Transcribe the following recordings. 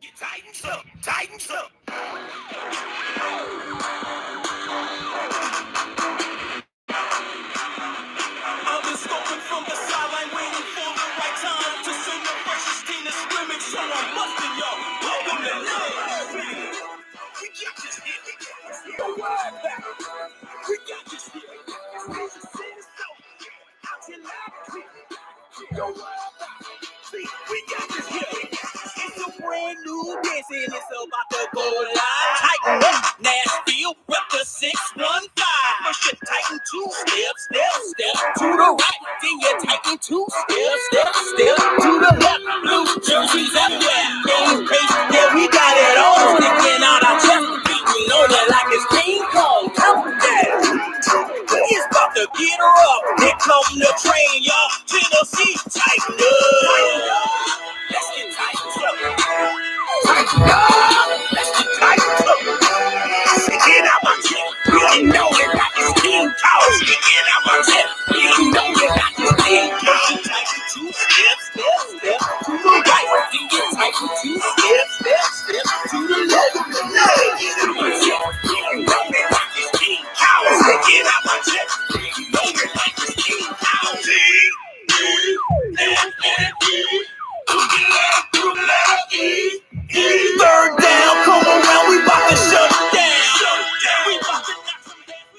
Titans up, Titans up. I've been scoping from the sideline, waiting for the right time to send the freshest team to scrimmage. So I'm busting y'all. Welcome to Love. We got this here. No word back. We got this here. Out here loud. No word back. See, we got this here. It's a brand new dance and it's about to go live. Tighten up, Nashville, rep the 615. First you tighten 2 steps, step to the right. Then you tighten 2 steps, step to the left. Blue jerseys everywhere. Game face, yeah, we got it all. Sticking out our chest, beating on it like it's King Kong. It's about to get her up. Here come the train, y'all. Tennessee, tighten up. Let's get tightened up. Tighten up. Let's get tightened up. Get out my chest. You know it got this King Kong. Get out my chest. You know it got this King Kong. Tighten 2 steps to the right. Then you tighten 2 steps to the left. Get out my chest. You know it got this King Kong. Get out my chest. You know it got this King Kong. Third down, come around, we about to shut it down. We about to knock some heads.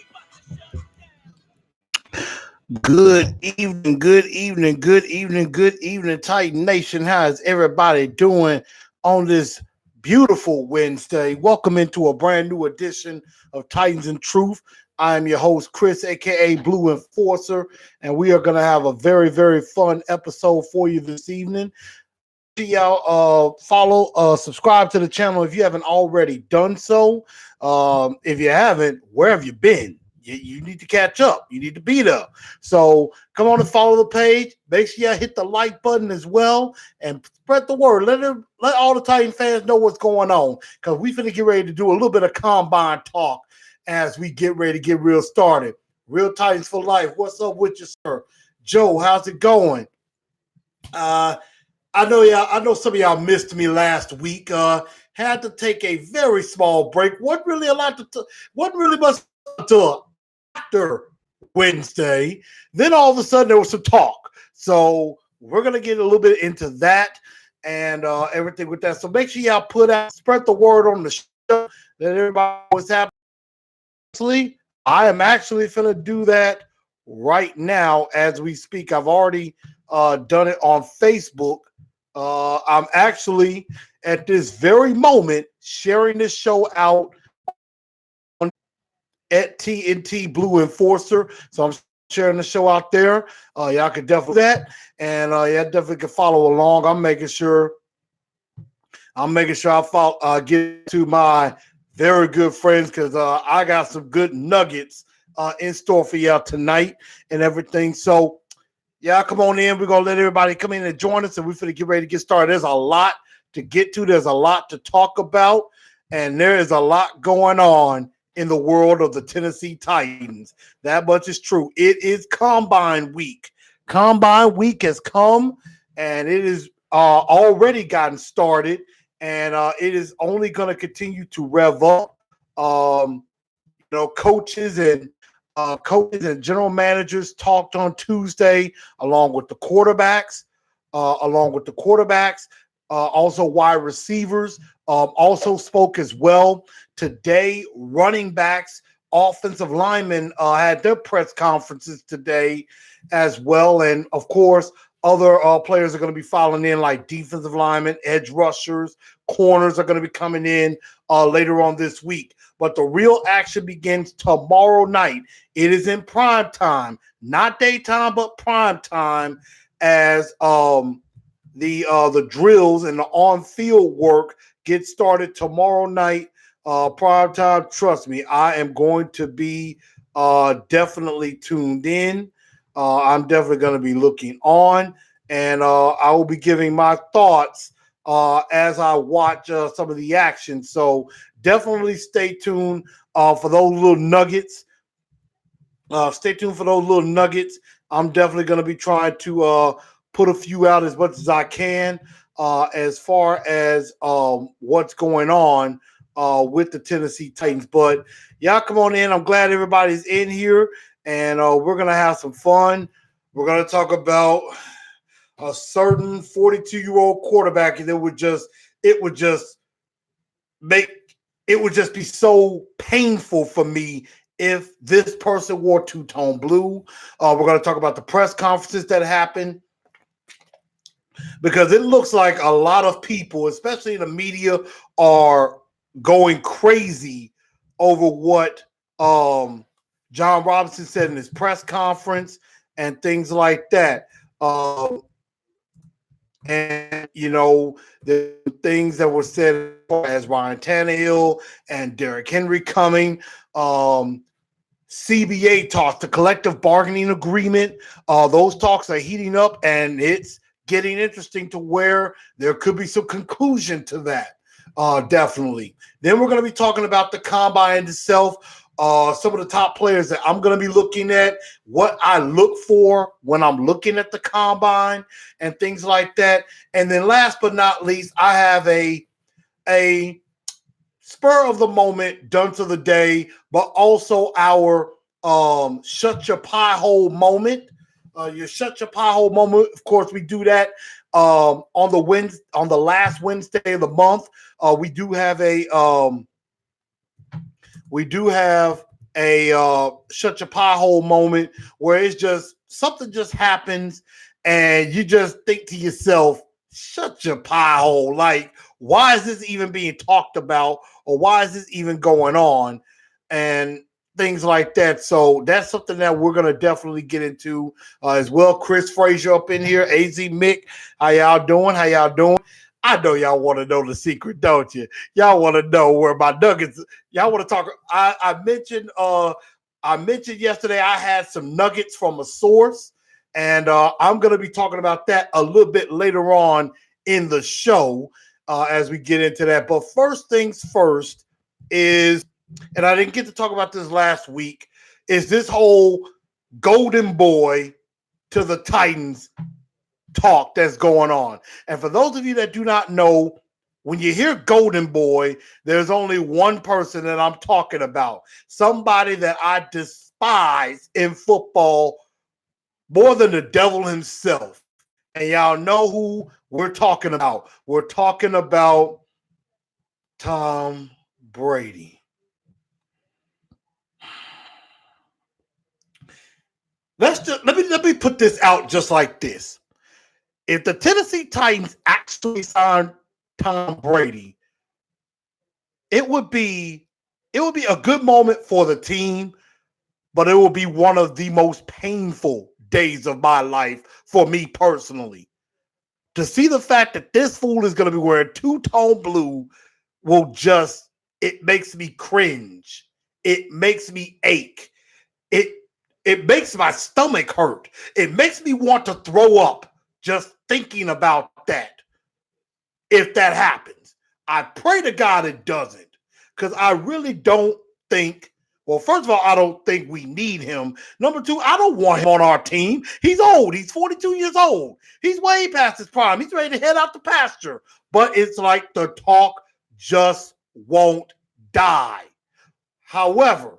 Good evening, Titan Nation. How is everybody doing on this beautiful Wednesday? Welcome into a brand new edition of Titans and Truth. I am your host, Chris, aka Blue Enforcer, and we are going to have a very, very fun episode for you this evening. Y'all follow, subscribe to the channel if you haven't already done so. If you haven't, where have you been? You need to catch up. You need to beat up. So come on and follow the page. Make sure you hit the like button as well and spread the word. Let all the Titan fans know what's going on, because we finna get ready to do a little bit of combine talk as we get ready to get real started. Real Titans for life. What's up with you, sir? Joe, how's it going? I know some of y'all missed me last week. Had to take a very small break. Wasn't really much until after Wednesday. Then all of a sudden there was some talk. So we're gonna get a little bit into that and everything with that. So make sure y'all spread the word on the show that everybody was happening. I am actually gonna do that right now as we speak. I've already done it on Facebook. I'm actually at this very moment sharing this show out on at TNT Blue Enforcer. So I'm sharing the show out there. Y'all can definitely do that, and y'all definitely can follow along. I'm making sure I follow, get to my very good friends, because I got some good nuggets in store for y'all tonight and everything. So yeah, come on in. We're going to let everybody come in and join us, and we're going to get ready to get started. There's a lot to get to. There's a lot to talk about, and there is a lot going on in the world of the Tennessee Titans. That much is true. It is Combine Week. Combine Week has come, and it is already gotten started, and it is only going to continue to rev up. Coaches and general managers talked on Tuesday, along with the quarterbacks, also wide receivers also spoke as well. Today, running backs, offensive linemen had their press conferences today as well. And, of course, other players are going to be following in, like defensive linemen, edge rushers, corners are going to be coming in later on this week. But the real action begins tomorrow night. It is in prime time, not daytime, but prime time, as the drills and the on-field work get started tomorrow night. Prime time, trust me, I am going to be definitely tuned in. I'm definitely going to be looking on, and I will be giving my thoughts as I watch some of the action. So definitely stay tuned for those little nuggets. I'm definitely going to be trying to put a few out as much as I can as far as what's going on with the Tennessee Titans. But y'all come on in. I'm glad everybody's in here, and we're going to have some fun. We're going to talk about a certain 42-year-old quarterback, and it would just be so painful for me if this person wore two-tone blue. We're going to talk about the press conferences that happened, because it looks like a lot of people, especially in the media, are going crazy over what John Robinson said in his press conference and things like that. And, the things that were said as Ryan Tannehill and Derrick Henry coming. CBA talks, the collective bargaining agreement, those talks are heating up, and it's getting interesting to where there could be some conclusion to that, definitely. Then we're going to be talking about the combine itself, some of the top players that I'm going to be looking at, what I look for when I'm looking at the combine and things like that. And then last but not least, I have a spur of the moment, dunce of the day, but also our shut your pie hole moment. Your shut your pie hole moment. Of course, we do that on the last Wednesday of the month. We do have a shut your pie hole moment where it's just something just happens and you just think to yourself, shut your pie hole. Like, why is this even being talked about, or why is this even going on, and things like that. So that's something that we're going to definitely get into as well. Chris Frazier up in here, AZ Mick, how y'all doing? I know y'all want to know the secret, don't you? Y'all want to know where my nuggets. Y'all want to talk. I mentioned yesterday I had some nuggets from a source, and I'm going to be talking about that a little bit later on in the show as we get into that. But first things first is, and I didn't get to talk about this last week, is this whole golden boy to the Titans talk that's going on. And for those of you that do not know, when you hear golden boy, there's only one person that I'm talking about. Somebody that I despise in football more than the devil himself. And y'all know who we're talking about. We're talking about Tom Brady. Let me put this out just like this. If the Tennessee Titans actually signed Tom Brady, it would be a good moment for the team, but it will be one of the most painful days of my life for me personally. To see the fact that this fool is going to be wearing two-tone blue it makes me cringe. It makes me ache. It makes my stomach hurt. It makes me want to throw up just thinking about that. If that happens, I pray to God it doesn't, because I really don't think, well, first of all, I don't think we need him. Number two, I don't want him on our team. He's old. He's 42 years old. He's way past his prime. He's ready to head out the pasture. But it's like the talk just won't die. However,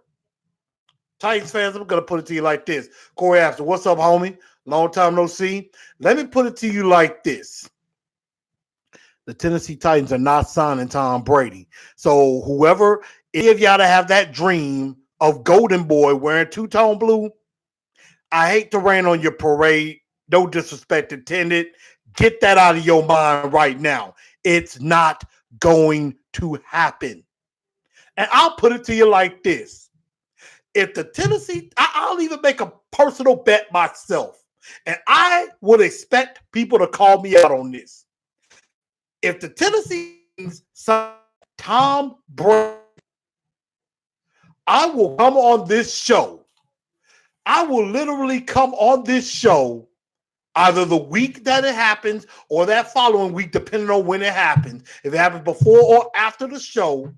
Titans fans, I'm going to put it to you like this. Corey Astor, what's up, homie? Long time no see. Let me put it to you like this. The Tennessee Titans are not signing Tom Brady. So whoever, any of y'all to have that dream of golden boy wearing two-tone blue, I hate to rain on your parade. No disrespect intended. Get that out of your mind right now. It's not going to happen. And I'll put it to you like this. If the Tennessee, I'll even make a personal bet myself, and I would expect people to call me out on this. If the Tennessee sign Tom Brady, I will come on this show. I will literally come on this show either the week that it happens or that following week, depending on when it happens. If it happens before or after the show,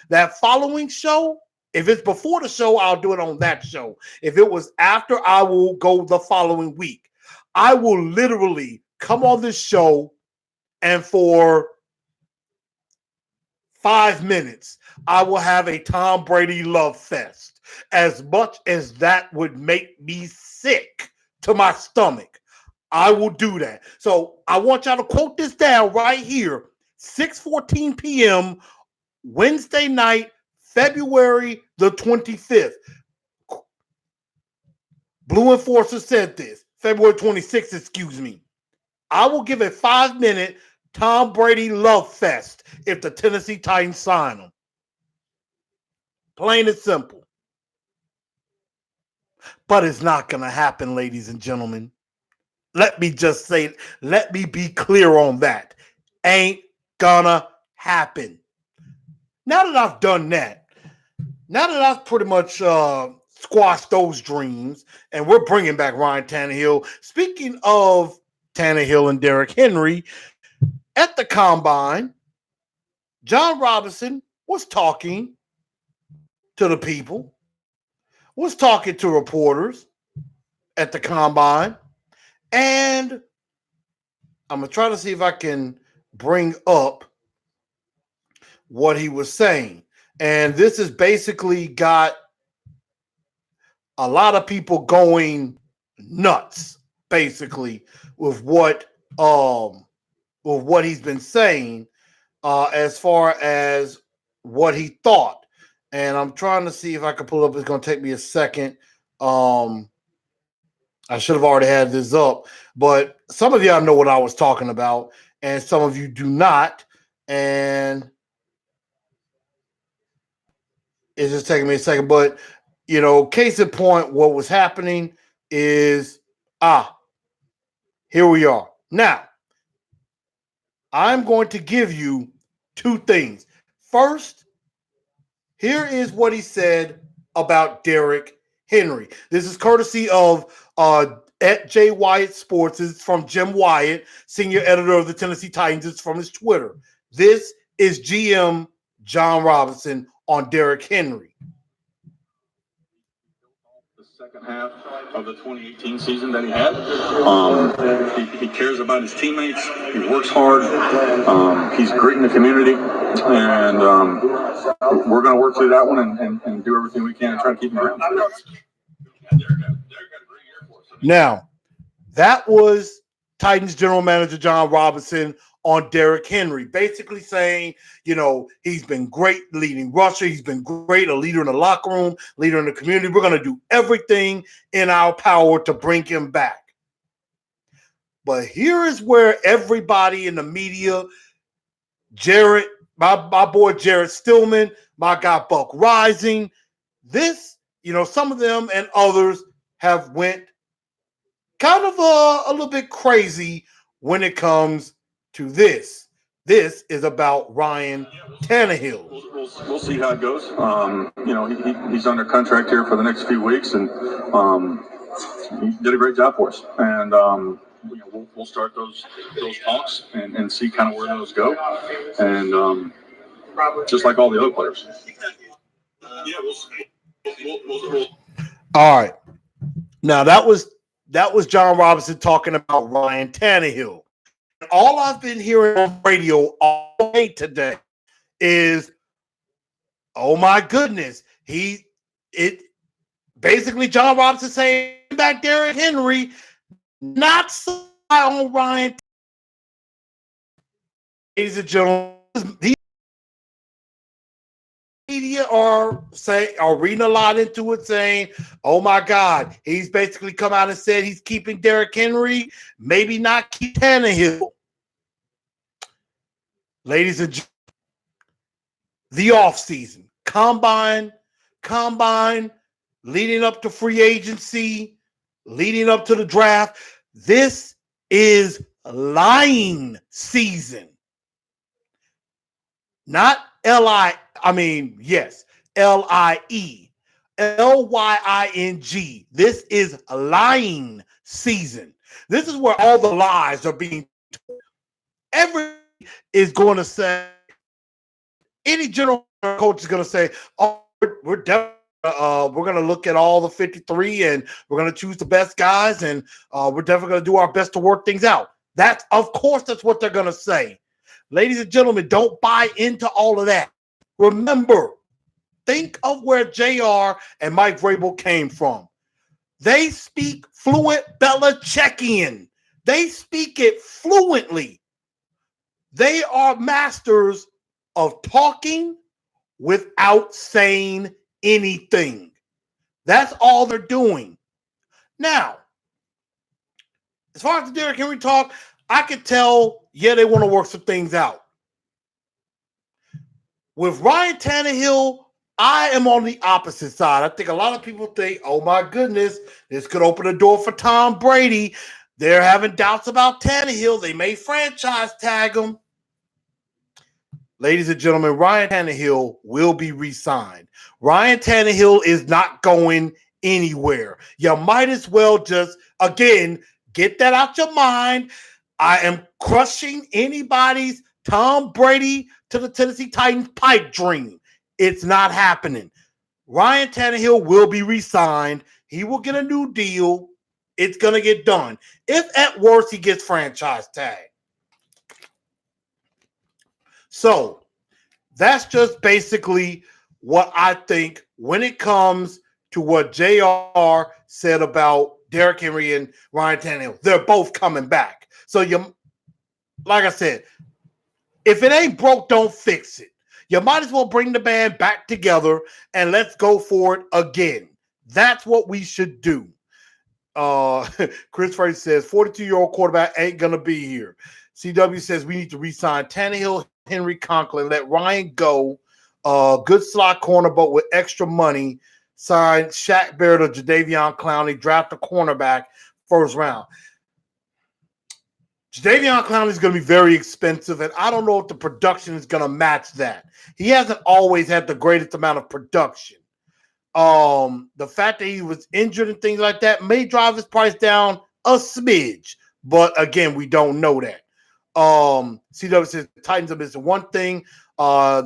that following show, if it's before the show, I'll do it on that show. If it was after, I will go the following week. I will literally come on this show and for 5 minutes, I will have a Tom Brady love fest. As much as that would make me sick to my stomach, I will do that. So I want y'all to quote this down right here. 6:14 p.m. Wednesday night, February the 25th. Blue Enforcer said this. February 26th, excuse me. I will give a 5-minute Tom Brady love fest if the Tennessee Titans sign him. Plain and simple. But it's not going to happen, ladies and gentlemen. Let me just say, let me be clear on that. Ain't gonna happen. Now that I've done that, now that I've pretty much squashed those dreams, and we're bringing back Ryan Tannehill. Speaking of Tannehill and Derrick Henry, at the Combine, John Robinson was talking to the people, was talking to reporters at the Combine, and I'm going to try to see if I can bring up what he was saying. And this has basically got a lot of people going nuts, basically, with what he's been saying as far as what he thought. And I'm trying to see if I can pull up. It's going to take me a second. I should have already had this up, but some of y'all know what I was talking about, and some of you do not. And it's just taking me a second. But, you know, case in point, what was happening is, here we are. Now, I'm going to give you two things. First, here is what he said about Derrick Henry. This is courtesy of at J. Wyatt Sports. It's from Jim Wyatt, senior editor of the Tennessee Titans. It's from his Twitter. This is GM John Robinson on Derrick Henry. The second half of the 2018 season that he had. He cares about his teammates. He works hard. He's great in the community. And we're going to work through that one and do everything we can to try to keep him around. Now, that was Titans general manager John Robinson on Derrick Henry, basically saying, you know, he's been great leading rusher. He's been great, a leader in the locker room, leader in the community. We're going to do everything in our power to bring him back. But here is where everybody in the media, Jarrett, my boy Jarrett Stillman, my guy Buck Rising, this, you know, some of them and others have went kind of a little bit crazy when it comes to this. This is about Ryan Tannehill. We'll see how it goes. You know, he's under contract here for the next few weeks, and he did a great job for us. And you know, we'll start those talks and see kind of where those go. And just like all the other players. Yeah, we'll. All right. Now that was John Robinson talking about Ryan Tannehill. All I've been hearing on radio all day today is, oh my goodness, basically John Robinson saying back Derrick Henry, not so on Ryan. Ladies and gentlemen, media are reading a lot into it, saying, oh my God, he's basically come out and said he's keeping Derrick Henry, maybe not keep Tannehill. Ladies and gentlemen, the offseason, combine, leading up to free agency, leading up to the draft. This is lying season. Not yes, L-I-E, L-Y-I-N-G. This is lying season. This is where all the lies are being told. Everybody is going to say, any general coach is going to say, oh, we're definitely we're gonna look at all the 53 and we're gonna choose the best guys, and we're definitely gonna do our best to work things out. That's, of course, that's what they're gonna say. Ladies and gentlemen, don't buy into all of that. Remember, think of where JR and Mike Vrabel came from. They speak fluent Belichickian. They speak it fluently. They are masters of talking without saying anything. That's all they're doing. Now, as far as the Derrick Henry talk, I could tell, yeah, they want to work some things out. With Ryan Tannehill, I am on the opposite side. I think a lot of people think, oh my goodness, this could open the door for Tom Brady. They're having doubts about Tannehill. They may franchise tag him. Ladies and gentlemen, Ryan Tannehill will be re-signed. Ryan Tannehill is not going anywhere. You might as well just, again, get that out your mind. I am crushing anybody's Tom Brady to the Tennessee Titans pipe dream. It's not happening. Ryan Tannehill will be re-signed. He will get a new deal. It's going to get done. If at worst he gets franchise tag. So that's just basically what I think when it comes to what JR said about Derrick Henry and Ryan Tannehill. They're both coming back. So you, like I said, if it ain't broke, don't fix it. You might as well bring the band back together and let's go for it again. That's what we should do. Chris Fraser says 42-year-old quarterback ain't gonna be here. CW says we need to re-sign Tannehill, Henry, Conklin, let Ryan go. Good slot corner, but with extra money. Sign Shaq Barrett or Jadeveon Clowney. Draft a cornerback first round. Jadeveon Clowney is going to be very expensive, and I don't know if the production is going to match that. He hasn't always had the greatest amount of production. The fact that he was injured and things like that may drive his price down a smidge, but again, we don't know that. CW says the Titans are missing one thing.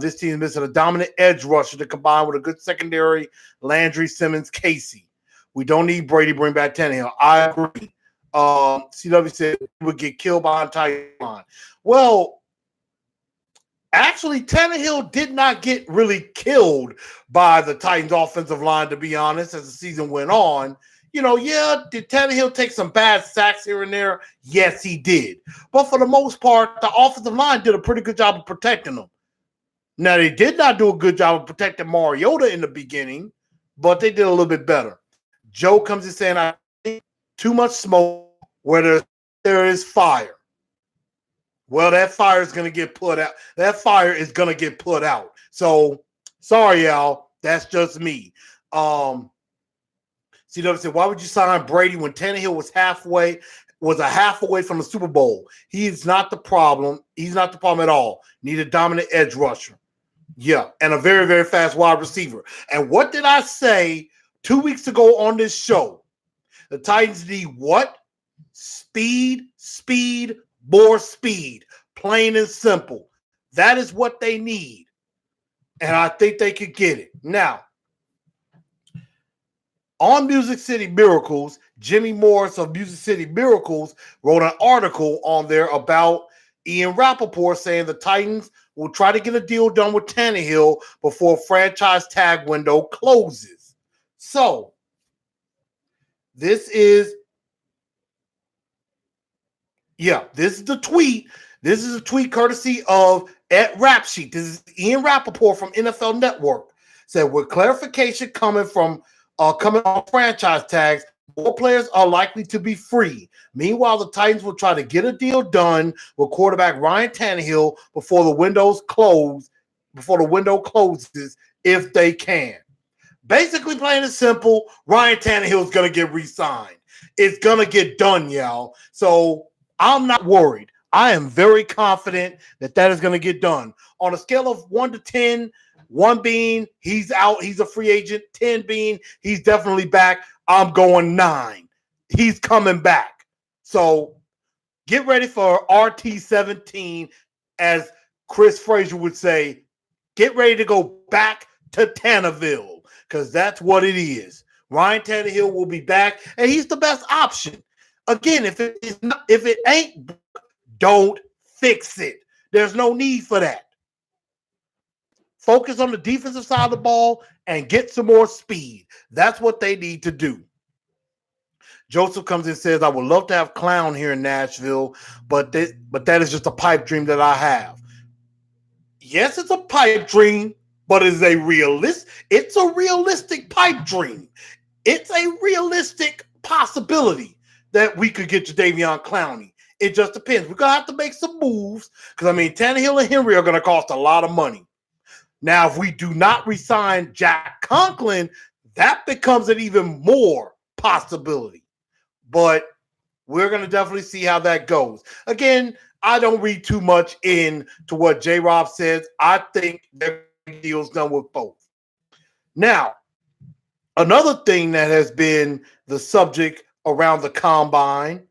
This team is missing a dominant edge rusher to combine with a good secondary, Landry, Simmons, Casey. We don't need Brady, bring back Tannehill. I agree. CW said he would get killed by a tight line. Well, actually, Tannehill did not get really killed by the Titans' offensive line, to be honest, as the season went on. You know, yeah, did Tannehill take some bad sacks here and there? Yes, he did. But for the most part, the offensive line did a pretty good job of protecting him. Now, they did not do a good job of protecting Mariota in the beginning, but they did a little bit better. Joe comes in saying, I think too much smoke where there is fire. Well, that fire is going to get put out. That fire is going to get put out. So, sorry, y'all. That's just me. CW said, why would you sign Brady when Tannehill was a half away from the Super Bowl? He's not the problem. He's not the problem at all. Need a dominant edge rusher. Yeah, and a very, very fast wide receiver. And what did I say 2 weeks ago on this show? The Titans need what? Speed, more speed. Plain and simple. That is what they need. And I think they could get it. Now, on Music City Miracles, Jimmy Morris of Music City Miracles wrote an article on there about Ian Rappaport saying the Titans will try to get a deal done with Tannehill before franchise tag window closes. So, this is the tweet. This is a tweet courtesy of Ed Rapsheet. This is Ian Rappaport from NFL Network. Said with clarification coming on franchise tags, more players are likely to be free. Meanwhile, the Titans will try to get a deal done with quarterback Ryan Tannehill before the window closes if they can. Basically, plain and simple, Ryan Tannehill is going to get re-signed. It's going to get done, y'all. So I'm not worried. I am very confident that is going to get done. On a scale of 1 to 10, 1 being he's out, he's a free agent, 10 being he's definitely back, I'm going 9. He's coming back. So get ready for RT17, as Chris Fraser would say. Get ready to go back to Tanneville, because that's what it is. Ryan Tannehill will be back, and he's the best option. Again, if it ain't, don't fix it. There's no need for that. Focus on the defensive side of the ball and get some more speed. That's what they need to do. Joseph comes in and says, I would love to have Clown here in Nashville, but that is just a pipe dream that I have. Yes, it's a pipe dream, but it's a realistic pipe dream. It's a realistic possibility that we could get Jadeveon Clowney. It just depends. We're going to have to make some moves because, Tannehill and Henry are going to cost a lot of money. Now, if we do not re-sign Jack Conklin, that becomes an even more possibility. But we're going to definitely see how that goes. Again, I don't read too much into what J-Rob says. I think their deal's done with both. Now, another thing that has been the subject around the combine,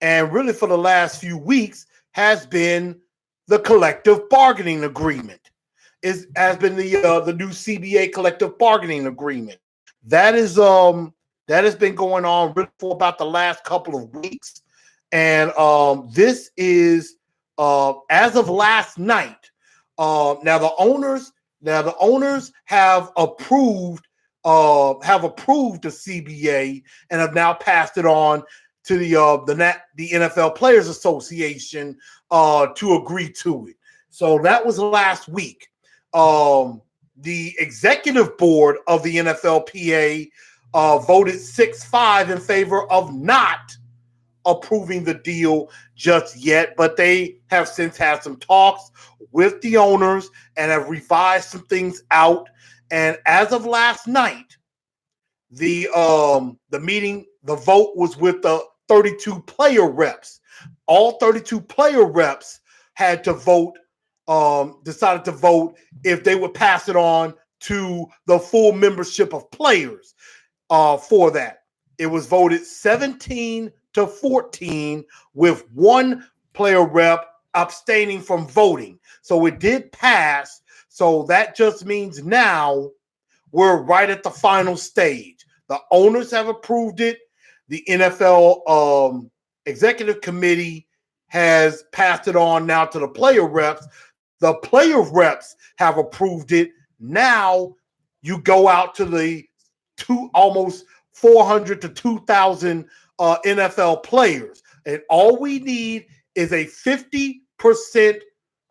and really for the last few weeks has been the collective bargaining agreement. Has been the new CBA collective bargaining agreement. That has been going on really for about the last couple of weeks. And this is as of last night. Now the owners have approved the CBA and have now passed it on to the NFL Players Association to agree to it. So that was last week. The executive board of the NFLPA voted 6-5 in favor of not approving the deal just yet, but they have since had some talks with the owners and have revised some things out. And as of last night, the vote was with the 32 player reps. All 32 player reps had to vote, decided to vote if they would pass it on to the full membership of players for that. It was voted 17-14 with one player rep abstaining from voting. So it did pass. So that just means now we're right at the final stage. The owners have approved it. The NFL executive committee has passed it on now to the player reps. The player reps have approved it. Now you go out to the almost 400 to 2,000 NFL players. And all we need is a 50%,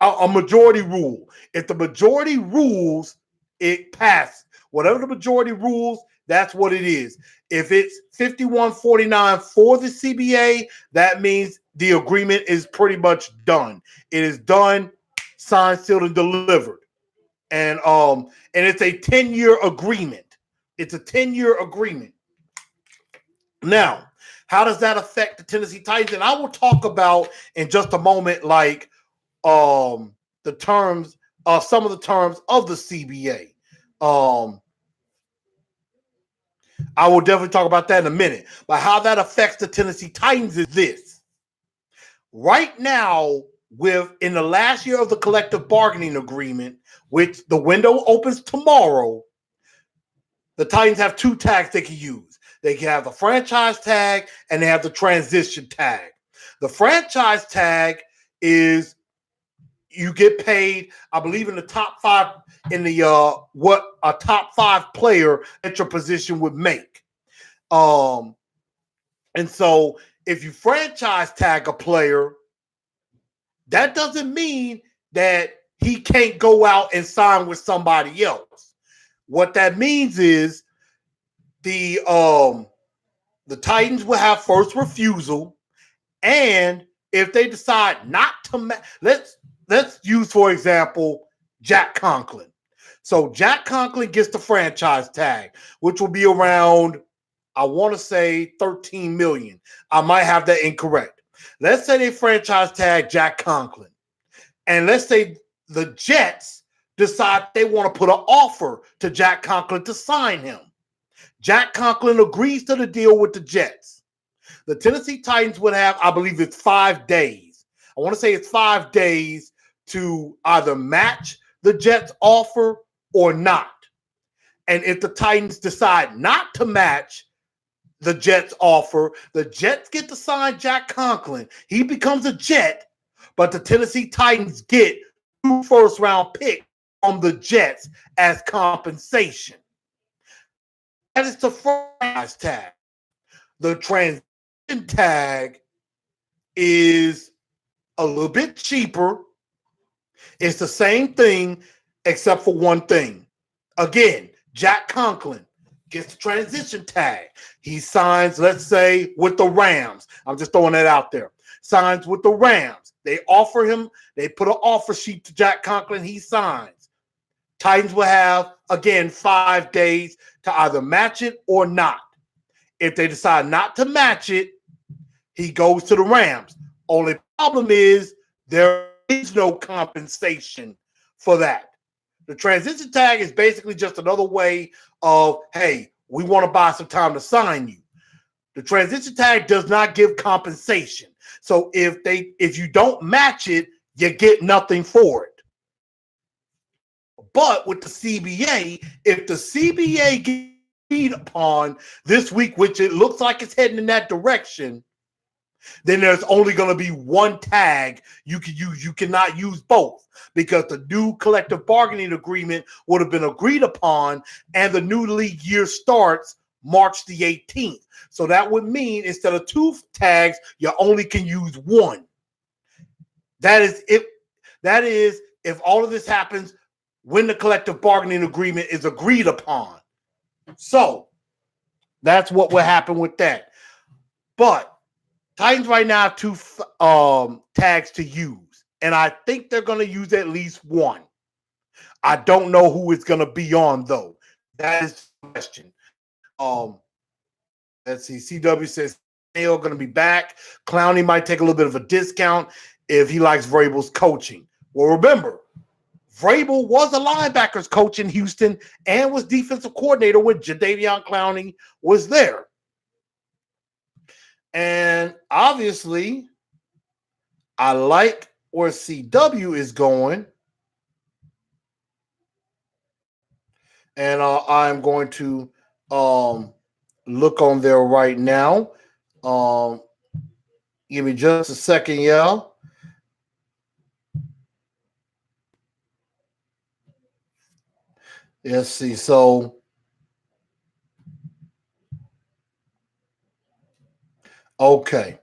a majority rule. If the majority rules, it passes. Whatever the majority rules, that's what it is. If it's 51-49 for the CBA, that means the agreement is pretty much done. It is done, signed, sealed, and delivered. And it's a 10-year agreement. It's a 10-year agreement. Now, how does that affect the Tennessee Titans? And I will talk about in just a moment, like the terms, some of the terms of the CBA. I will definitely talk about that in a minute. But how that affects the Tennessee Titans is this. Right now, in the last year of the collective bargaining agreement, which the window opens tomorrow, the Titans have two tags they can use. They can have the franchise tag and they have the transition tag. The franchise tag is you get paid, I believe, in the top five, in the what a top five player at your position would make. And so if you franchise tag a player, that doesn't mean that he can't go out and sign with somebody else. What that means is the Titans will have first refusal, and if they decide not to, let's use, for example, Jack Conklin. So Jack Conklin gets the franchise tag, which will be around, I want to say, $13 million. I might have that incorrect. Let's say they franchise tag Jack Conklin, and let's say the Jets decide they want to put an offer to Jack Conklin to sign him. Jack Conklin agrees to the deal with the Jets. The Tennessee Titans would have, I believe it's 5 days. I want to say it's 5 days to either match the Jets' offer or not. And if the Titans decide not to match the Jets' offer, the Jets get to sign Jack Conklin. He becomes a Jet, but the Tennessee Titans get 2 first-round picks from the Jets as compensation. That is the franchise tag. The transition tag is a little bit cheaper. It's the same thing except for one thing. Again, Jack Conklin gets the transition tag. He signs, let's say, with the Rams. I'm just throwing that out there. Signs with the Rams. They offer him, they put an offer sheet to Jack Conklin. He signs. Titans will have, again, 5 days to either match it or not. If they decide not to match it, he goes to the Rams. Only problem is there is no compensation for that. The transition tag is basically just another way of, hey, we want to buy some time to sign you. The transition tag does not give compensation. So if you don't match it, you get nothing for it. But with the CBA, if the CBA gets agreed upon this week, which it looks like it's heading in that direction, then there's only going to be one tag you can use. You cannot use both because the new collective bargaining agreement would have been agreed upon, and the new league year starts March the 18th. So that would mean instead of 2 tags, you only can use 1. That is if all of this happens when the collective bargaining agreement is agreed upon. So that's what will happen with that. But Titans right now have 2 tags to use, and I think they're going to use at least 1. I don't know who it's going to be on, though. That is the question. Let's see. CW says Neil going to be back. Clowney might take a little bit of a discount if he likes Vrabel's coaching. Well, remember, Vrabel was a linebackers coach in Houston and was defensive coordinator when Jadeveon Clowney was there. And obviously, I like where CW is going. And I'm going to look on there right now. Give me just a second, y'all. Let's see. So, okay.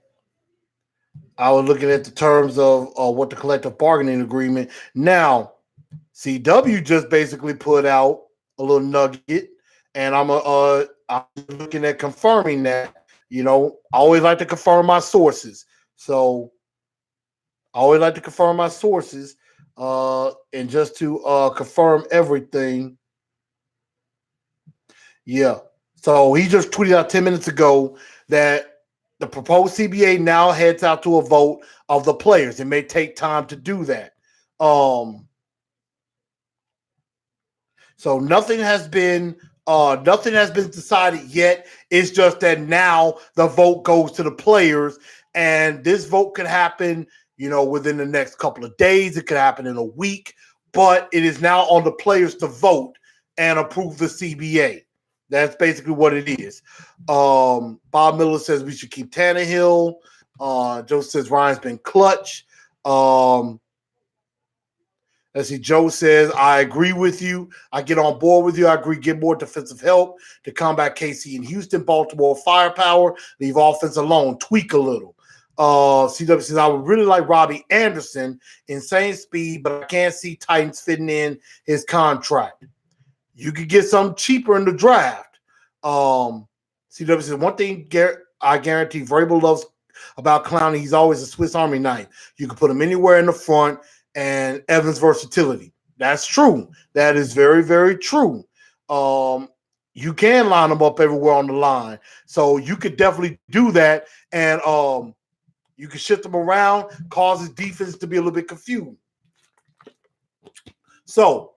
I was looking at the terms of what the collective bargaining agreement. Now, CW just basically put out a little nugget, and I'm looking at confirming that. You know, I always like to confirm my sources. So, I always like to confirm my sources, and just to confirm everything. Yeah. So he just tweeted out 10 minutes ago that the proposed CBA now heads out to a vote of the players. It may take time to do that. So nothing has been decided yet. It's just that now the vote goes to the players, and this vote could happen, you know, within the next couple of days. It could happen in a week, but it is now on the players to vote and approve the CBA. That's basically what it is. Bob Miller says we should keep Tannehill. Joe says Ryan's been clutch. Let's see. Joe says, I agree with you. I get on board with you. I agree. Get more defensive help to combat KC in Houston. Baltimore firepower. Leave offense alone. Tweak a little. CW says, I would really like Robbie Anderson. Insane speed, but I can't see Titans fitting in his contract. You could get something cheaper in the draft. CW says, one thing I guarantee Vrabel loves about Clowney, he's always a Swiss Army knife. You can put him anywhere in the front, and Evans' versatility. That's true. That is very, very true. You can line them up everywhere on the line. So you could definitely do that, and you can shift them around, cause his defense to be a little bit confused. So,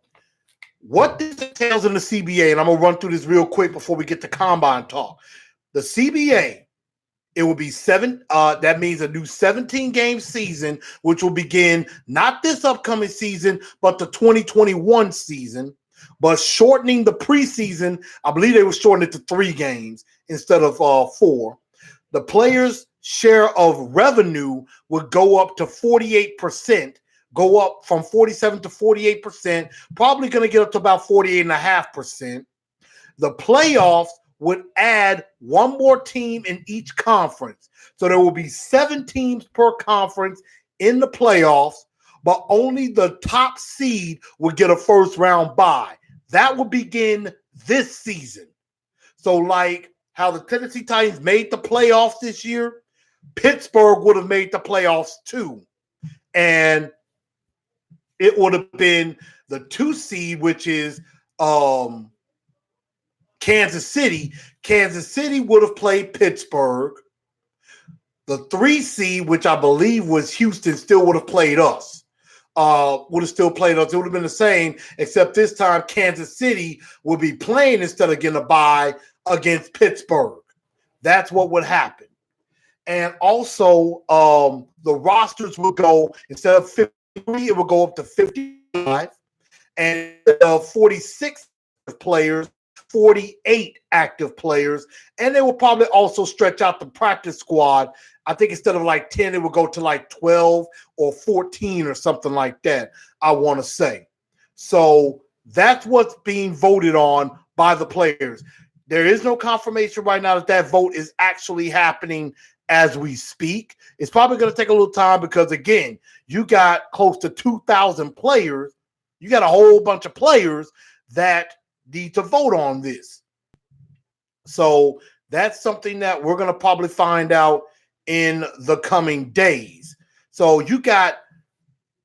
what this entails in the CBA, and I'm going to run through this real quick before we get to combine talk. The CBA, it will be 7. That means a new 17-game season, which will begin not this upcoming season, but the 2021 season. But shortening the preseason, I believe they were shortening it to 3 games instead of 4. The players' share of revenue would go up to 48%, go up from 47 to 48%, probably going to get up to about 48.5%. The playoffs would add one more team in each conference. So there will be 7 teams per conference in the playoffs, but only the top seed would get a first round bye. That will begin this season. So like how the Tennessee Titans made the playoffs this year, Pittsburgh would have made the playoffs too. And it would have been the 2 seed, which is Kansas City. Kansas City would have played Pittsburgh. The 3 seed, which I believe was Houston, still would have played us. Would have still played us. It would have been the same, except this time Kansas City would be playing instead of getting a bye against Pittsburgh. That's what would happen. And also, the rosters would go, instead of 53, it would go up to 55. And 46 players, 48 active players. And they will probably also stretch out the practice squad. I think instead of like 10, it would go to like 12 or 14 or something like that, I want to say. So that's what's being voted on by the players. There is no confirmation right now that that vote is actually happening as we speak. It's probably going to take a little time because, again, you got close to 2,000 players. You got a whole bunch of players that need to vote on this. So that's something that we're going to probably find out in the coming days. So you got,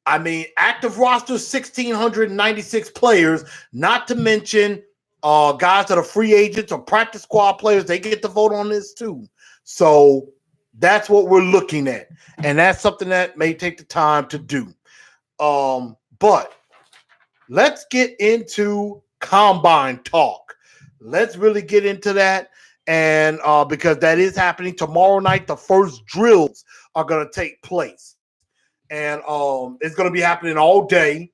active roster, 1,696 players, not to mention guys that are free agents or practice squad players. They get to vote on this too. So that's what we're looking at. And that's something that may take the time to do. But let's get into combine talk. Let's really get into that. And because that is happening tomorrow night, the first drills are going to take place. And it's going to be happening all day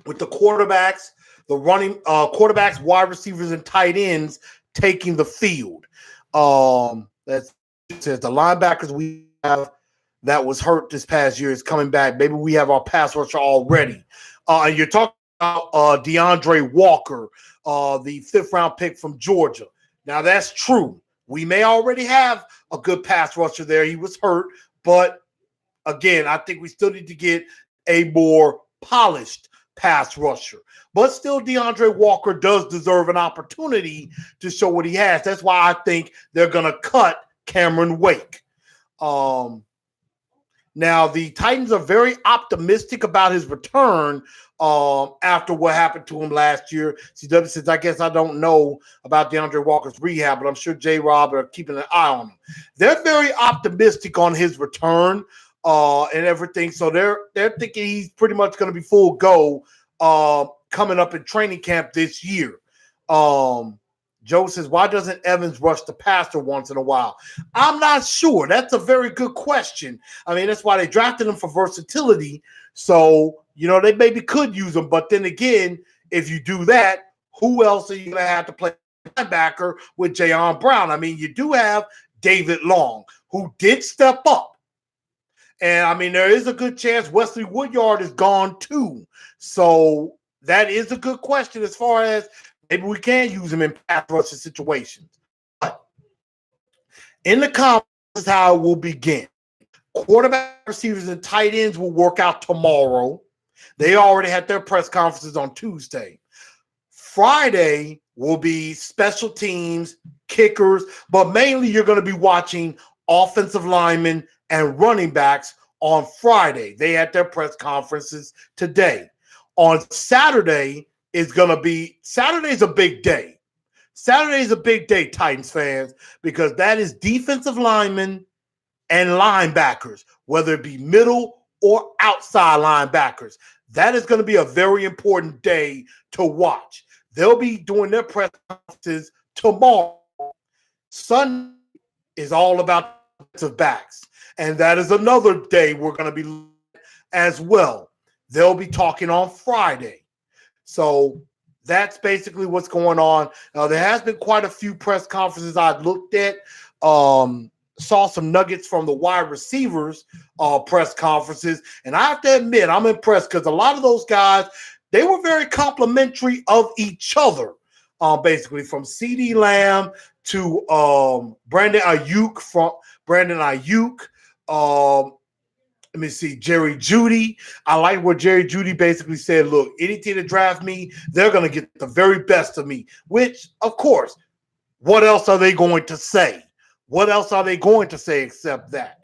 with the quarterbacks, the running quarterbacks, wide receivers, and tight ends taking the field. That's the linebackers we have that was hurt this past year is coming back. Maybe we have our pass rusher already. And you're talking about DeAndre Walker, the 5th round pick from Georgia. Now that's true. We may already have a good pass rusher there. He was hurt, but again, I think we still need to get a more polished pass rusher. But still, DeAndre Walker does deserve an opportunity to show what he has. That's why I think they're going to cut Cameron Wake. Now, the Titans are very optimistic about his return after what happened to him last year. CW says, I guess I don't know about DeAndre Walker's rehab, but I'm sure J-Rob are keeping an eye on him. They're very optimistic on his return and everything. So they're thinking he's pretty much going to be full go coming up in training camp this year. Joe says, why doesn't Evans rush the passer once in a while? I'm not sure. That's a very good question. I mean, that's why they drafted him for versatility. So, they maybe could use him. But then again, if you do that, who else are you going to have to play linebacker with Jayon Brown? I mean, you do have David Long, who did step up. And, there is a good chance Wesley Woodyard is gone too. So that is a good question as far as maybe we can use him in pass rushing situations. But in the conference is how it will begin. Quarterback, receivers, and tight ends will work out tomorrow. They already had their press conferences on Tuesday. Friday will be special teams, kickers, but mainly you're going to be watching offensive linemen and running backs on Friday. They had their press conferences today. On Saturday, Saturday's a big day. Saturday's a big day, Titans fans, because that is defensive linemen and linebackers, whether it be middle or outside linebackers. That is going to be a very important day to watch. They'll be doing their press conferences tomorrow. Sunday is all about defensive backs, and that is another day we're going to be as well. They'll be talking on Friday. So that's basically what's going on. There has been quite a few press conferences I've looked at. Saw some nuggets from the wide receivers press conferences, and I have to admit I'm impressed because a lot of those guys, they were very complimentary of each other. Basically from CeeDee Lamb to Brandon Ayuk. Let me see, Jerry Jeudy. I like what Jerry Jeudy basically said. Look, any team that draft me, they're going to get the very best of me. Which, of course, what else are they going to say? What else are they going to say except that?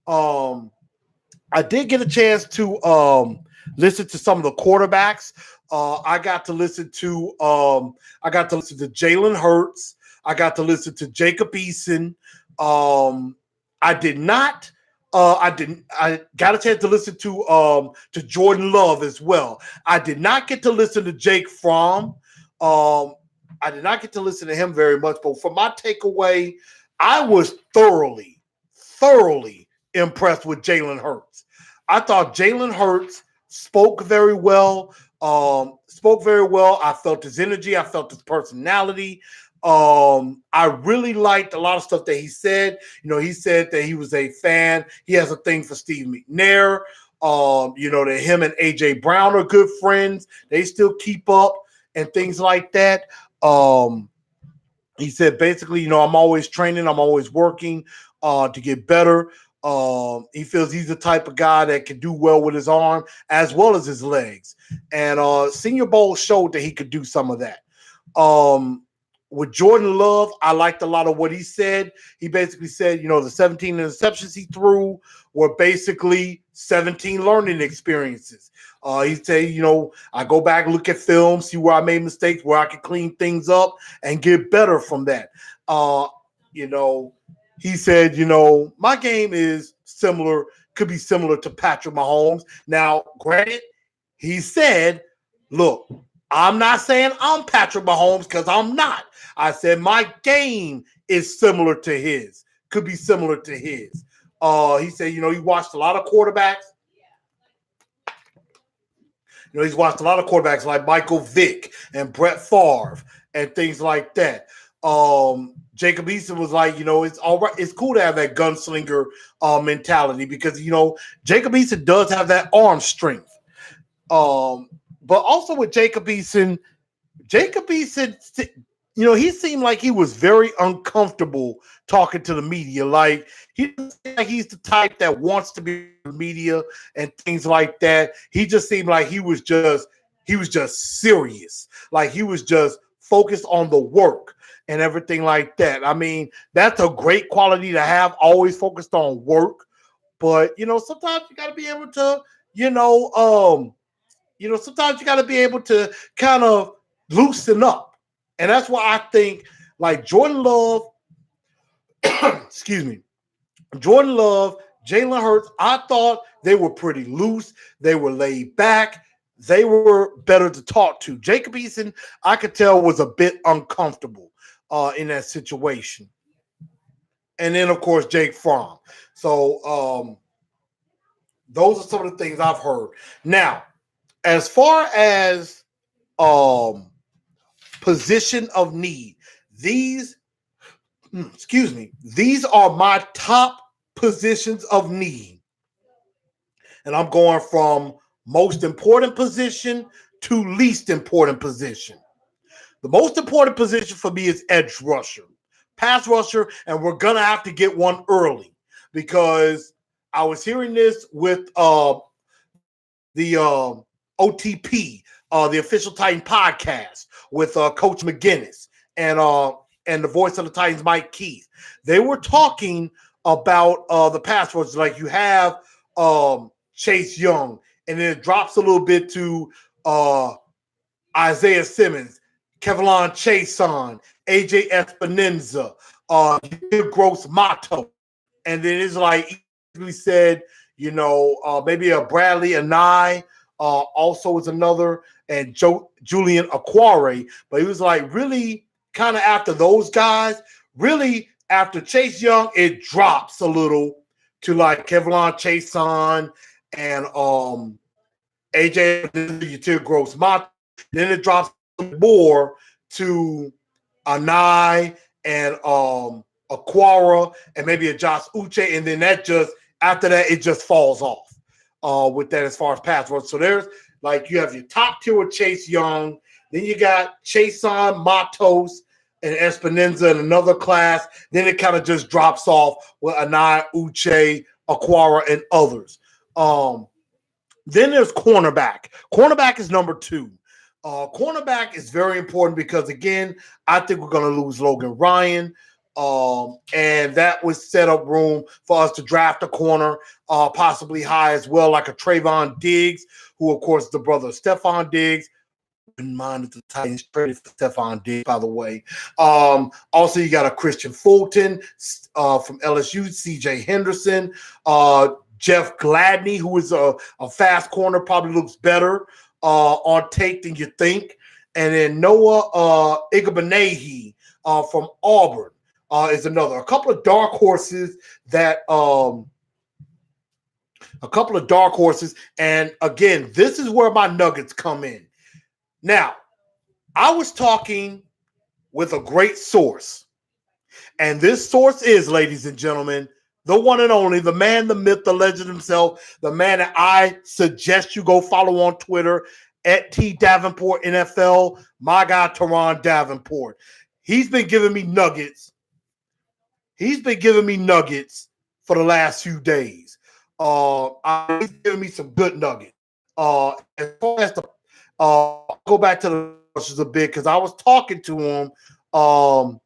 I did get a chance to listen to some of the quarterbacks. I got to listen to Jalen Hurts. I got to listen to Jacob Eason. I did not. I got a chance to listen to Jordan Love as well. I did not get to listen to Jake Fromm. I did not get to listen to him very much, but for my takeaway, I was thoroughly impressed with Jalen Hurts. I thought Jalen Hurts spoke very well. I felt his energy. I felt his personality. I really liked a lot of stuff that he said. He said that he was a fan. He has a thing for Steve McNair. That him and AJ Brown are good friends. They still keep up and things like that. He said basically, I'm always training. I'm always working to get better. He feels he's the type of guy that can do well with his arm as well as his legs. And Senior Bowl showed that he could do some of that. With Jordan Love, I liked a lot of what he said. He basically said, the 17 interceptions he threw were basically 17 learning experiences. He said, I go back, look at film, see where I made mistakes, where I could clean things up and get better from that. He said, my game is similar, could be similar to Patrick Mahomes. Now, granted, he said, look, I'm not saying I'm Patrick Mahomes because I'm not. I said my game is similar to his, could be similar to his. He said, he watched a lot of quarterbacks. He's watched a lot of quarterbacks like Michael Vick and Brett Favre and things like that. Jacob Eason was like, it's all right. It's cool to have that gunslinger mentality because, Jacob Eason does have that arm strength. But also with Jacob Eason, he seemed like he was very uncomfortable talking to the media. Like he doesn't seem like he's the type that wants to be in the media and things like that. He just seemed like he was just serious. Like he was just focused on the work and everything like that. I mean, that's a great quality to have, always focused on work. But sometimes you gotta be able to, sometimes you gotta be able to kind of loosen up. And that's why I think like Jordan Love, Jordan Love, Jalen Hurts, I thought they were pretty loose. They were laid back. They were better to talk to. Jacob Eason, I could tell, was a bit uncomfortable in that situation. And then, of course, Jake Fromm. So those are some of the things I've heard. Now, as far as position of need, these are my top positions of need. And I'm going from most important position to least important position. The most important position for me is edge rusher, pass rusher, and we're going to have to get one early because I was hearing this with the OTP, the Official Titan podcast with Coach McGinnis and the voice of the Titans, Mike Keith. They were talking about the pass rushers. Like you have Chase Young, and then it drops a little bit to Isaiah Simmons, Kevlon Chason, AJ Espinenza, Gross Mato. And then it's like he said, maybe a Bradley Anai also is another, and Julian Aquare. But he was like really kind of after those guys, really after Chase Young, it drops a little to like Kevlon Chason and AJ Gross Mato. Then it drops more to Anai and Aquara and maybe a Josh Uche, and then that just after that it just falls off with that as far as pass rush. So there's like you have your top tier with Chase Young, then you got Chason, Matos, and Espinenza in another class. Then it kind of just drops off with Anai, Uche, Aquara, and others. Then there's cornerback. Cornerback is number 2. Cornerback is very important because, again, I think we're going to lose Logan Ryan. And that would set up room for us to draft a corner, possibly high as well, like a Trayvon Diggs, who, of course, is the brother of Stephon Diggs. In mind that the Titans traded for Stephon Diggs, by the way. Also, you got a Christian Fulton from LSU, CJ Henderson, Jeff Gladney, who is a fast corner, probably looks better on tape than you think. And then Noah Igbenehi from Auburn is another. A couple of dark horses that and again, this is where my nuggets come in. Now, I was talking with a great source, and this source is, ladies and gentlemen, the one and only, the man, the myth, the legend himself, the man that I suggest you go follow on Twitter at T Davenport NFL, my guy, Teron Davenport. He's been giving me nuggets. He's been giving me nuggets for the last few days. He's giving me some good nuggets. As far as the go back to the rushers a bit because I was talking to him. I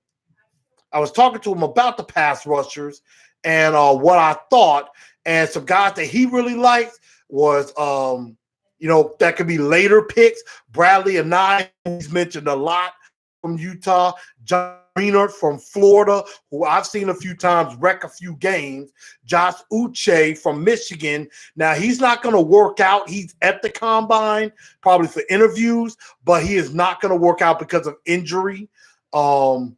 was talking to him about the pass rushers and what I thought. And some guys that he really liked was, that could be later picks. Bradley and he's mentioned a lot from Utah. John Greenard from Florida, who I've seen a few times wreck a few games. Josh Uche from Michigan. Now, he's not going to work out. He's at the combine, probably for interviews, but he is not going to work out because of injury. Also,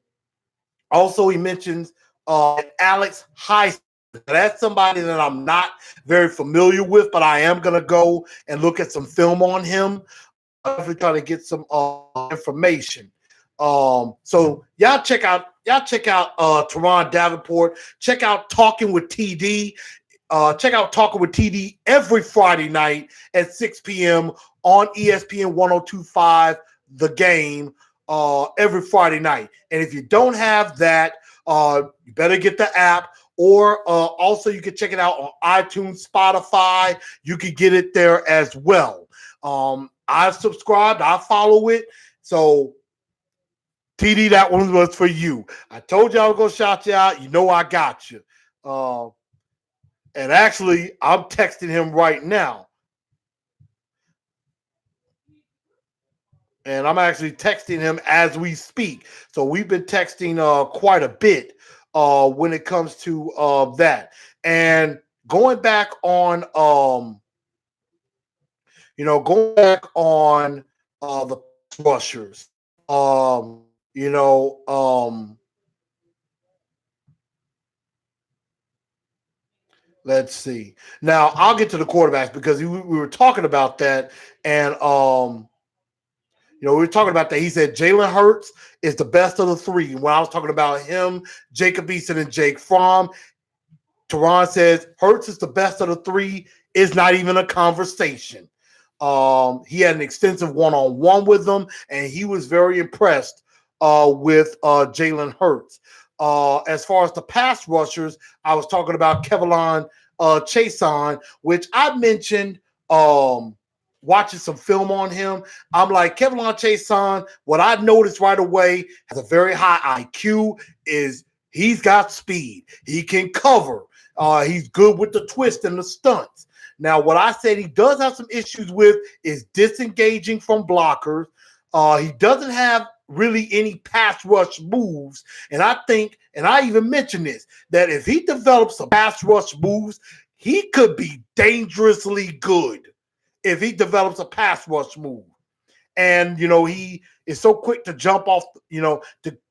he mentions Alex Heist. That's somebody that I'm not very familiar with, but I am going to go and look at some film on him. If we try to get some information. So y'all check out Teron Davenport. Check out Talking with TD. Check out Talking with TD every Friday night at 6 p.m. on ESPN 102.5 The Game every Friday night. And if you don't have that, you better get the app. Or also you can check it out on iTunes, Spotify. You can get it there as well. I've subscribed. I follow it. So TD, that one was for you. I told you I was going to shout you out. You know I got you. And actually, I'm texting him right now. And I'm actually texting him as we speak. So we've been texting quite a bit when it comes to that. And going back on, the rushers, let's see. Now I'll get to the quarterbacks because we were talking about that, and we were talking about that. He said Jalen Hurts is the best of the three. When I was talking about him, Jacob Eason, and Jake Fromm, Teron says Hurts is the best of the three. Is not even a conversation. He had an extensive one-on-one with them, and he was very impressed with Jalen Hurts. As far as the pass rushers, I was talking about Kevlon Chason, which I mentioned watching some film on him. I'm like, Kevlon Chason, what I noticed right away, has a very high IQ, is he's got speed. He can cover. He's good with the twist and the stunts. Now, what I said he does have some issues with is disengaging from blockers. He doesn't have really any pass rush moves. And I think, and I even mentioned this, that if he develops some pass rush moves, he could be dangerously good if he develops a pass rush move. And, he is so quick to jump off,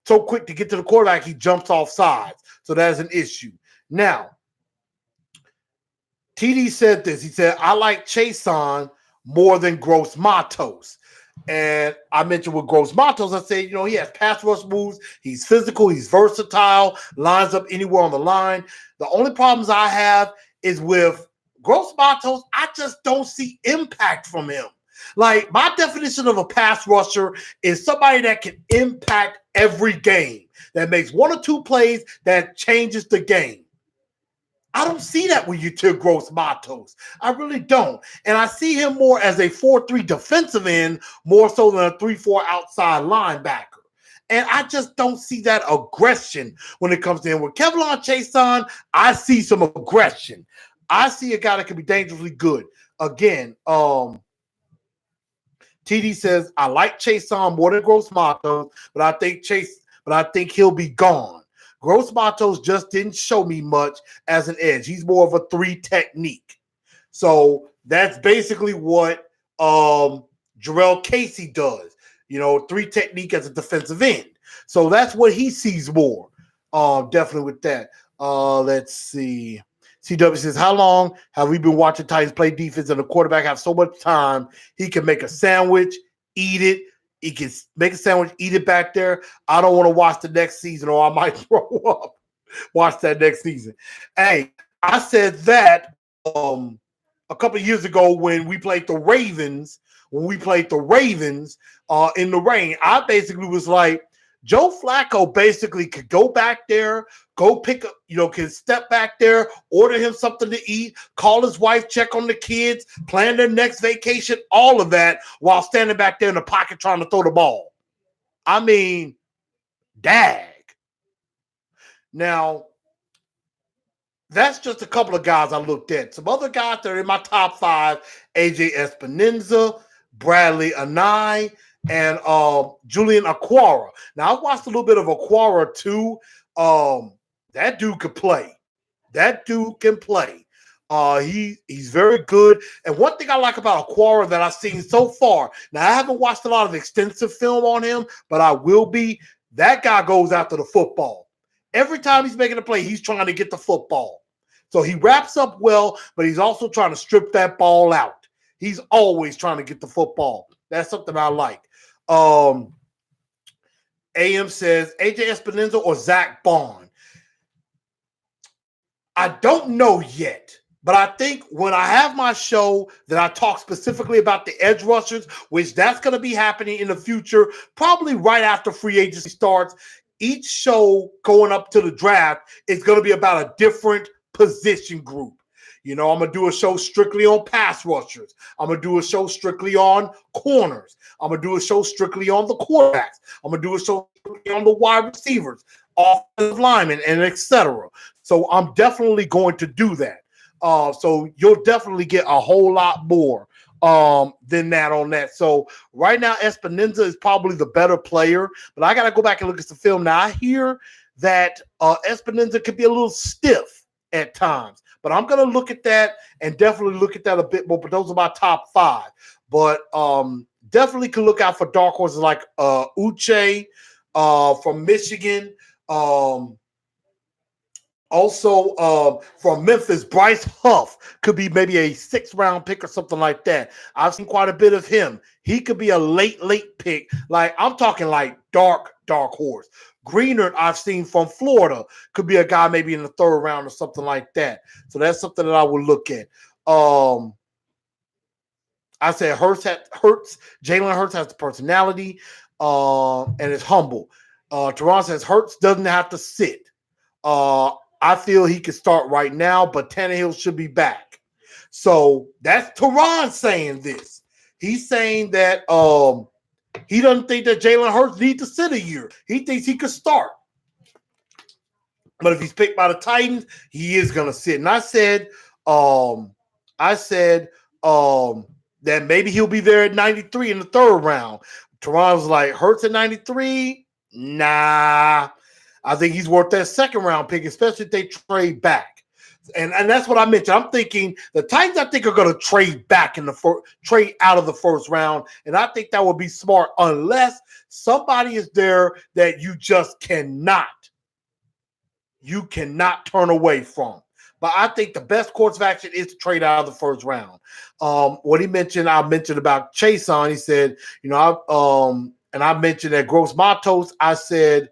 so quick to get to the quarterback, he jumps off sides. So that's an issue. Now, TD said this. He said, I like Chason more than Gross Matos. And I mentioned with Gross Matos, I said, he has pass rush moves. He's physical. He's versatile. Lines up anywhere on the line. The only problems I have is with Gross Matos. I just don't see impact from him. Like, my definition of a pass rusher is somebody that can impact every game, that makes one or two plays that changes the game. I don't see that with you to Gross Matos. I really don't. And I see him more as a 4-3 defensive end, more so than a 3-4 outside linebacker. And I just don't see that aggression when it comes to him. With Kevlon Chason, I see some aggression. I see a guy that can be dangerously good. Again, TD says, I like Chason more than Gross Matos, but I think he'll be gone. Gross Matos just didn't show me much as an edge. He's more of a 3 technique. So that's basically what Jarrell Casey does. 3 technique as a defensive end. So that's what he sees more. Definitely with that. Let's see. CW says, how long have we been watching Titans play defense and the quarterback have so much time he can make a sandwich, eat it. He can make a sandwich, eat it back there. I don't want to watch the next season or I might throw up. Watch that next season. Hey, I said that a couple of years ago when we played the Ravens. In the rain, I basically was like, Joe Flacco basically could go back there, go pick up, can step back there, order him something to eat, call his wife, check on the kids, plan their next vacation, all of that while standing back there in the pocket trying to throw the ball. I mean, dag. Now, that's just a couple of guys I looked at. Some other guys that are in my top 5, AJ Espinenza, Bradley Anai, and Julian Aquara. Now, I watched a little bit of Aquara too. That dude could play. He's very good. And one thing I like about Aquara that I've seen so far, now I haven't watched a lot of extensive film on him, but I will be. That guy goes after the football. Every time he's making a play, he's trying to get the football. So he wraps up well, but he's also trying to strip that ball out. He's always trying to get the football. That's something I like. AM says AJ Espinenza or Zach Bond. I don't know yet, but I think when I have my show that I talk specifically about the edge rushers, which that's going to be happening in the future, probably right after free agency starts. Each show going up to the draft is going to be about a different position group. I'm going to do a show strictly on pass rushers. I'm going to do a show strictly on corners. I'm going to do a show strictly on the quarterbacks. I'm going to do a show strictly on the wide receivers, offensive linemen, and etc. So I'm definitely going to do that. So you'll definitely get a whole lot more than that on that. So right now, Espinenza is probably the better player, but I got to go back and look at the film. Now, I hear that Espinenza could be a little stiff at times, but I'm going to look at that and definitely look at that a bit more. But those are my top 5. But definitely can look out for dark horses like Uche from Michigan. Also, from Memphis, Bryce Huff could be maybe a 6th-round pick or something like that. I've seen quite a bit of him. He could be a late pick. Like, I'm talking like dark horse. Greenert, I've seen from Florida, could be a guy maybe in the 3rd round or something like that. So that's something that I would look at. I said Jalen Hurts has the personality and is humble. Teron says Hurts doesn't have to sit. I feel he could start right now, but Tannehill should be back. So that's Teron saying this. He's saying that he doesn't think that Jalen Hurts needs to sit a year. He thinks he could start. But if he's picked by the Titans, he is going to sit. And I said that maybe he'll be there at 93 in the 3rd round. Teron was like, Hurts at 93? Nah. I think he's worth that 2nd-round pick, especially if they trade back. And that's what I mentioned. I'm thinking the Titans, I think, are going to trade back trade out of the 1st round. And I think that would be smart unless somebody is there that you just cannot turn away from. But I think the best course of action is to trade out of the first round. What he mentioned, I mentioned about Chason. He said, and I mentioned that Gross Matos. I said,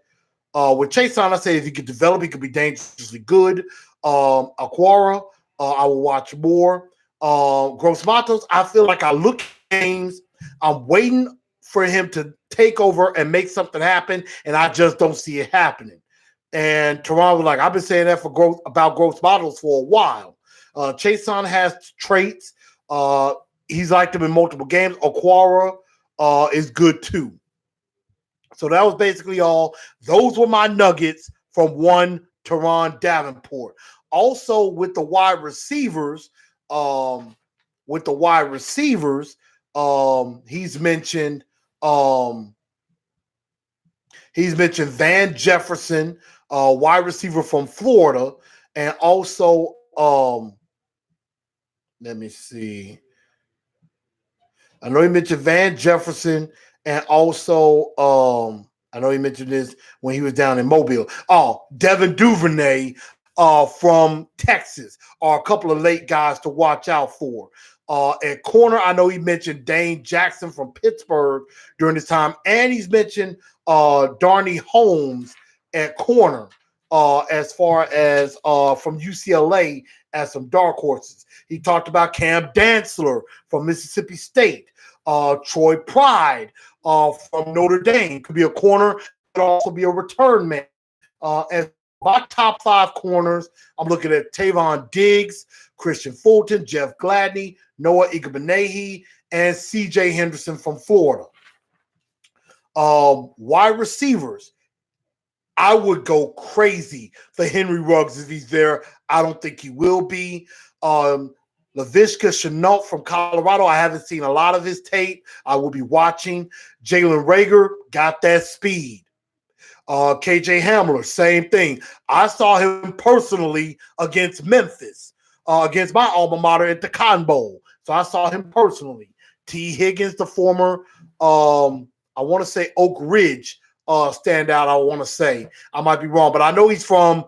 with Chason, I said if he could develop, he could be dangerously good. Aquara, I will watch more. Gross Matos, I feel like I look at games. I'm waiting for him to take over and make something happen, and I just don't see it happening. And Toronto was like, I've been saying that about Gross Matos for a while. Chason has traits. He's liked him in multiple games. Aquara is good too. So that was basically all. Those were my nuggets from one Teron Davenport. Also with the wide receivers, he's mentioned Van Jefferson, wide receiver from Florida, and also let me see. I know he mentioned Van Jefferson, and also I know he mentioned this when he was down in Mobile. Oh, Devin Duvernay from Texas are a couple of late guys to watch out for. At corner, I know he mentioned Dane Jackson from Pittsburgh during this time, and he's mentioned Darnay Holmes at corner as far as from UCLA as some dark horses. He talked about Cam Dantzler from Mississippi State. Troy Pride from Notre Dame could be a corner, could also be a return man. As my top 5 corners, I'm looking at Tavon Diggs, Christian Fulton, Jeff Gladney, Noah Igbeneghu, and C.J. Henderson from Florida. Wide receivers, I would go crazy for Henry Ruggs if he's there. I don't think he will be. Laviska Shenault from Colorado. I haven't seen a lot of his tape. I will be watching. Jalen Reagor got that speed. KJ Hamler, same thing. I saw him personally against Memphis, against my alma mater at the Cotton Bowl. So I saw him personally. T. Higgins, the former, I want to say Oak Ridge standout. I want to say I might be wrong, but I know he's from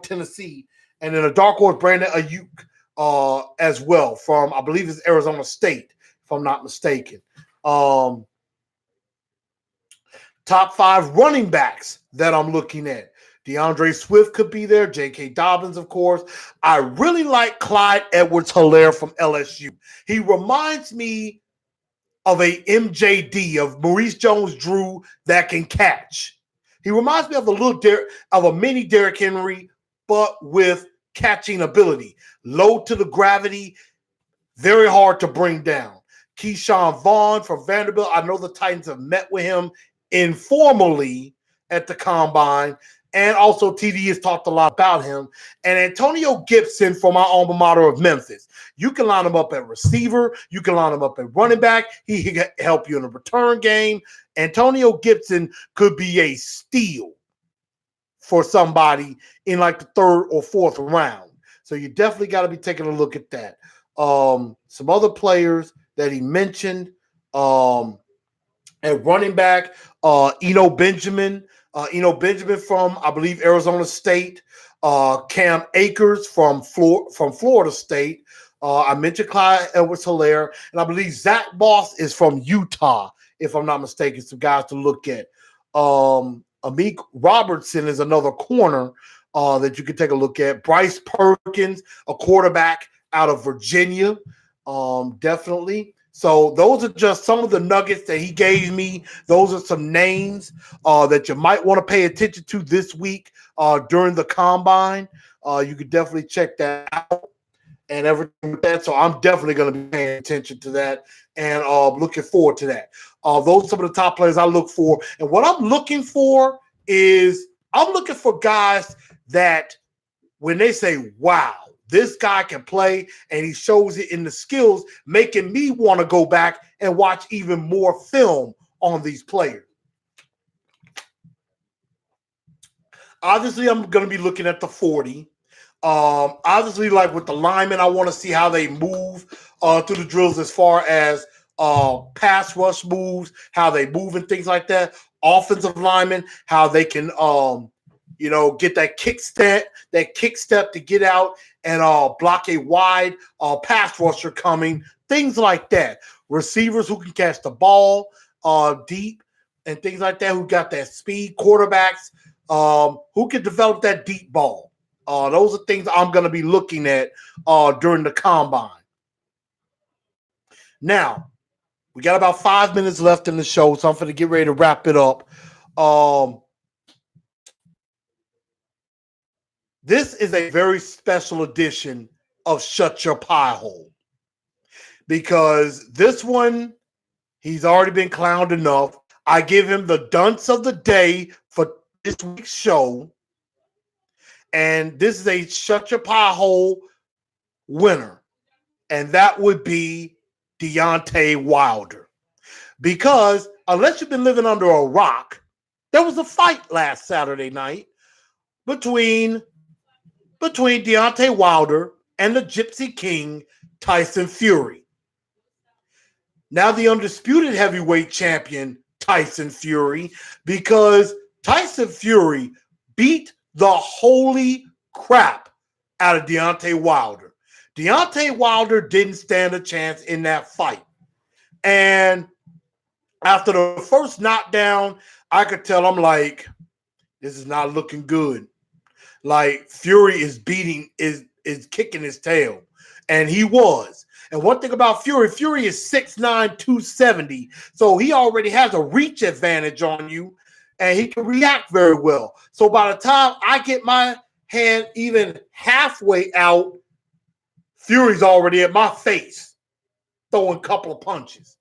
Tennessee. And then a dark horse, Brandon Ayuk, as well from, I believe it's Arizona State, if I'm not mistaken. Top 5 running backs that I'm looking at. DeAndre Swift could be there. J.K. Dobbins, of course. I really like Clyde Edwards-Helaire from LSU. He reminds me of a MJD, of Maurice Jones-Drew that can catch. He reminds me of a mini Derrick Henry, but with catching ability. Low to the gravity, very hard to bring down. Keyshawn Vaughn from Vanderbilt. I know the Titans have met with him informally at the Combine. And also TD has talked a lot about him. And Antonio Gibson from my alma mater of Memphis. You can line him up at receiver. You can line him up at running back. He can help you in a return game. Antonio Gibson could be a steal for somebody in like the 3rd or 4th round. So you definitely got to be taking a look at that. Some other players that he mentioned at running back, Eno Benjamin from, I believe, Arizona State. Cam Akers from Florida State. I mentioned Clyde Edwards-Helaire, and I believe Zach Moss is from Utah, if I'm not mistaken. Some guys to look at. Amik Robertson is another corner that you can take a look at. Bryce Perkins, a quarterback out of Virginia, definitely. So those are just some of the nuggets that he gave me. Those are some names that you might want to pay attention to this week during the Combine. You could definitely check that out and everything with that. So I'm definitely going to be paying attention to that and looking forward to that. Those are some of the top players I look for. And what I'm looking for is I'm looking for guys that when they say, wow, this guy can play, and he shows it in the skills, making me want to go back and watch even more film on these players. Obviously, I'm going to be looking at the 40. Obviously, like with the linemen, I want to see how they move through the drills as far as pass rush moves, how they move and things like that. Offensive linemen, how they can get that kick step to get out and block a wide pass rusher coming, things like that. Receivers who can catch the ball deep and things like that, who got that speed, quarterbacks who can develop that deep ball. Those are things I'm going to be looking at during the combine. Now, we got about 5 minutes left in the show, so I'm going to get ready to wrap it up. This is a very special edition of Shut Your Pie Hole, because this one, he's already been clowned enough. I give him the dunce of the day for this week's show, and this is a Shut Your Pie Hole winner, and that would be Deontay Wilder. Because unless you've been living under a rock, there was a fight last Saturday night between Deontay Wilder and the Gypsy King, Tyson Fury. Now the undisputed heavyweight champion, Tyson Fury, because Tyson Fury beat the holy crap out of Deontay Wilder. Deontay Wilder didn't stand a chance in that fight. And after the first knockdown, I could tell, I'm like, this is not looking good. Like, Fury is kicking his tail. And he was. And one thing about Fury is 6'9", 270. So he already has a reach advantage on you, and he can react very well. So by the time I get my hand even halfway out, Fury's already at my face, throwing a couple of punches.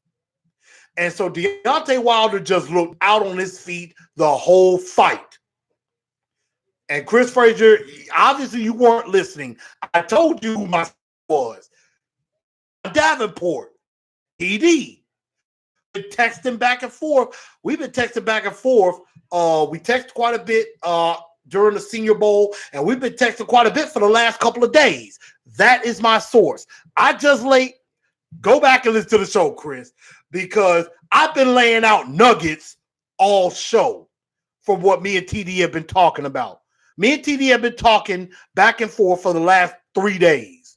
And so Deontay Wilder just looked out on his feet the whole fight. And Chris Frazier, obviously you weren't listening. I told you who my was. Davenport, PD. Been texting back and forth. We've been texting back and forth. We texted quite a bit during the Senior Bowl, and we've been texting quite a bit for the last couple of days. That is my source. Go back and listen to the show, Chris, because I've been laying out nuggets all show from what me and TD have been talking about. Me and TD have been talking back and forth for the last 3 days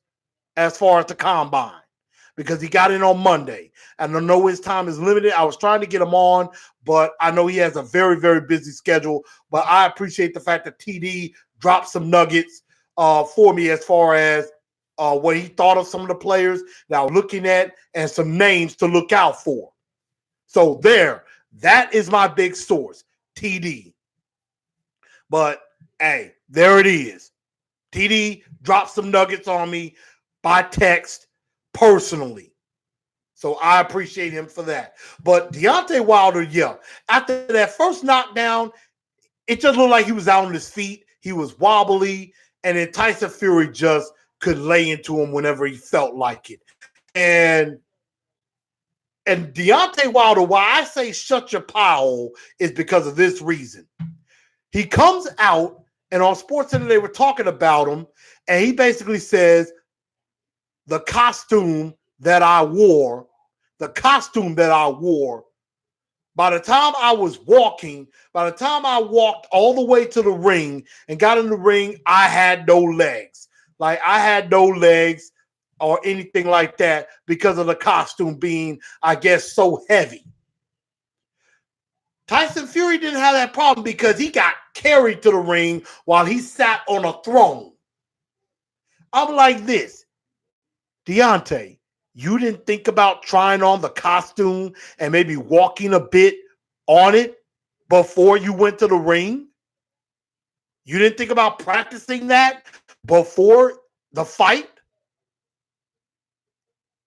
as far as the combine, because he got in on Monday. And I know his time is limited. I was trying to get him on, but I know he has a very, very busy schedule. But I appreciate the fact that TD dropped some nuggets for me as far as what he thought of some of the players that I was looking at and some names to look out for. So that is my big source, TD. But, hey, there it is. TD dropped some nuggets on me by text personally. So I appreciate him for that. But Deontay Wilder, yeah, after that first knockdown, it just looked like he was out on his feet. He was wobbly, and then Tyson Fury just could lay into him whenever he felt like it. And Deontay Wilder, why I say shut your pie hole, is because of this reason. He comes out, and on SportsCenter they were talking about him, and he basically says, the costume that I wore, by the time I walked all the way to the ring and got in the ring, I had no legs. Like, I had no legs or anything like that because of the costume being, I guess, so heavy. Tyson Fury didn't have that problem because he got carried to the ring while he sat on a throne. I'm like this, Deontay, you didn't think about trying on the costume and maybe walking a bit on it before you went to the ring? You didn't think about practicing that before the fight?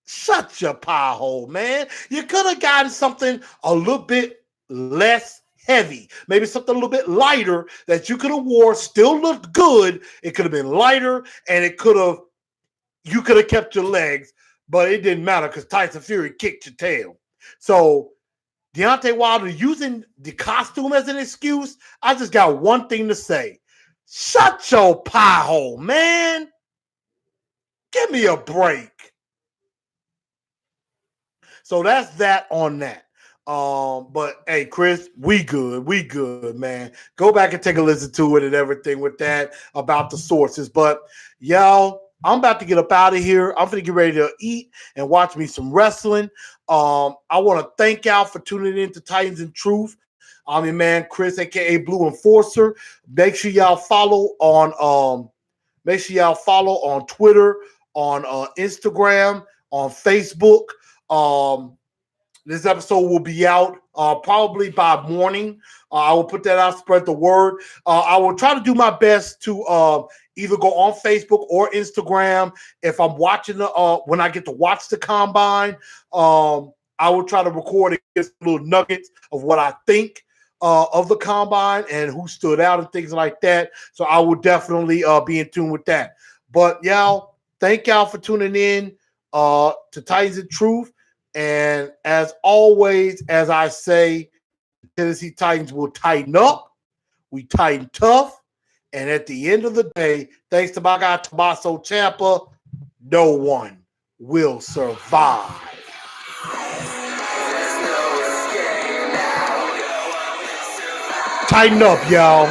Shut your pie hole, man. You could have gotten something a little bit less heavy, maybe something a little bit lighter that you could have wore, still looked good. It could have been lighter, and you could have kept your legs, but it didn't matter because Tyson Fury kicked your tail. So Deontay Wilder using the costume as an excuse, I just got one thing to say. Shut your pie hole, man. Give me a break. So that's that on that. But hey, Chris, we good, man. Go back and take a listen to it and everything with that about the sources. But y'all, I'm about to get up out of here. I'm gonna get ready to eat and watch me some wrestling. I want to thank y'all for tuning in to Titans and Truth. I'm your man, Chris, aka Blue Enforcer. Make sure y'all follow on Twitter, on Instagram, on Facebook. This episode will be out probably by morning. I will put that out, spread the word. I will try to do my best to either go on Facebook or Instagram. If I'm watching when I get to watch the combine, I will try to record and get little nuggets of what I think of the combine and who stood out and things like that. So I will definitely be in tune with that. But y'all, thank y'all for tuning in to Titans and Truth. And as always, as I say, the Tennessee Titans will tighten up. We tighten tough. And at the end of the day, thanks to my guy Tommaso Ciampa, no one will survive. Tighten up, y'all.